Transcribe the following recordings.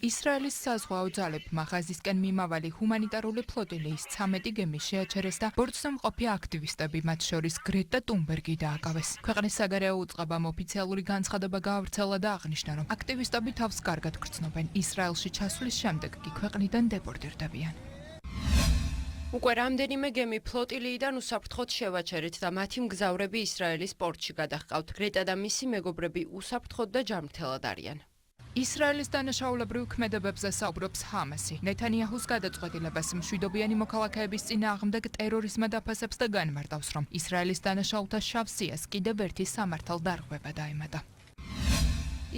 ისრაელის საზღვაო ძალებმა ღაზისკენ მიმავალი ჰუმანიტარული ფლოტილიის 13 გემი შეაჩერეს და ბორტზე მყოფი აქტივისტები, მათ შორის გრეტა ტუნბერგი დააკავეს. ქვეყნის საგარეო უწყებამ ოფიციალური განცხადება გაავრცელა და აღნიშნა, რომ აქტივისტები თავს კარგად გრძნობენ. ისრაელში ჩასვლის შემდეგ კი ქვეყნიდან დეპორტირდებიან. უკვე რამდენიმე გემი ფლოტილიიდან უსაფრთხოდ შევაჩერეთ და მათი მგზავრები ისრაელის პორტში გადაჰყავთ. გრეტა და მისი მეგობრები უსაფრთხოდ და ჯანმრთელად არიან. ისრაელის დანაშაულებრივ ქმედებებზე საუბრობს ჰამასი. ნეთანიაჰუს გადაწყვეტილებას მშვიდობიანი მოქალაქეების წინააღმდეგ ტერორიზმად აფასებს და განმარტავს, რომ ისრაელის დანაშაულთა შავ სიას კიდევ ერთი სამართალდარღვევა დაემატა.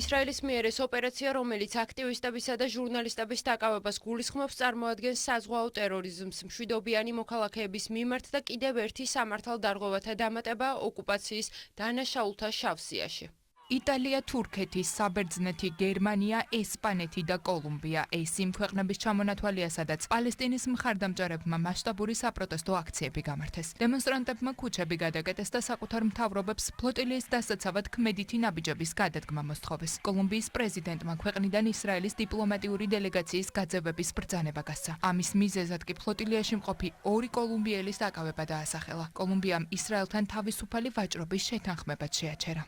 ისრაელის მიერ ეს ოპერაცია, რომელიც აქტივისტებისა და ჟურნალისტების დაკავებას გულისხმობს, წარმოადგენს საზღვაო ტერორიზმს მშვიდობიანი მოქალაქეების მიმართ და კიდევ ერთი სამართალდარღვევათა დამატება ოკუპაციის დანაშაულთა შავ სიაში. იტალია, თურქეთი, საბერძნეთი, გერმანია, ესპანეთი და კოლუმბია ეს იმ ქვეყნების ჩამონათვალია, სადაც პალესტინის მხარდამჭერებმა მასშტაბური საპროტესტო აქციები გამართეს. დემონსტრანტებმა ქუჩები გადაკეტეს და საკუთარ მთავრობებს ფლოტილიის დასაცავად ქმედითი ნაბიჯების გადადგმა მოსთხოვეს. კოლუმბიის პრეზიდენტმა ქვეყნიდან ისრაელის დიპლომატიური დელეგაციის გაძევების ბრძანება გასცა. ამის მიზეზად კი ფლოტილიაში მყოფი 2 კოლუმბიელის დაკავება დაასახელა. კოლუმბიამ ისრაელთან თავისუფალი ვაჭრობის შეთანხმებაც შეაჩერა.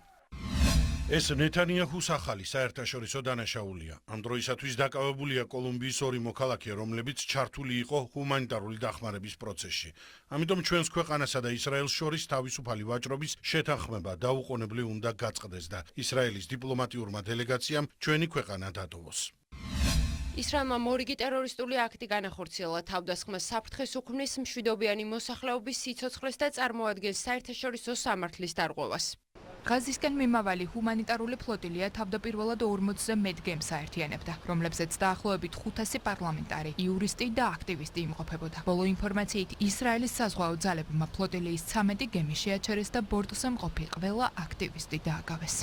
ეს ნეთანიაჰუს ახალი საერთაშორისო დანაშაულია. ამ დროისათვის დაკავებულია კოლუმბიის 2 მოქალაქე, რომლებიც ჩართული იყო ჰუმანიტარული დახმარების პროცესში. ამიტომ ჩვენს ქვეყანასა და ისრაელს შორის თავისუფალი ვაჭრობის შეთანხმება დაუყოვნებლივ უნდა გაწყდეს და ისრაელის დიპლომატიურმა დელეგაციამ ჩვენი ქვეყანა დატოვოს. ისრაელმა მორიგი ტერორისტული აქტი განახორციელა. თავდასხმა საფრთხეს უქმნის მშვიდობიანი მოსახლეობის სიცოცხლეს და წარმოადგენს საერთაშორისო სამართლის დარღვევას. ღაზისკენ მიმავალი ჰუმანიტარული ფლოტილია თავდაპირველად 40-ზე მეტ გემს აერთიანებდა, რომლებზეც დაახლოებით 500 პარლამენტარი, იურისტი და აქტივისტი იმყოფებოდა. ბოლო ინფორმაციით, ისრაელის საზღვაო ძალებმა ფლოტილიის 13 გემი შეაჩერეს და ბორტზე მყოფი ყველა აქტივისტი დააკავეს.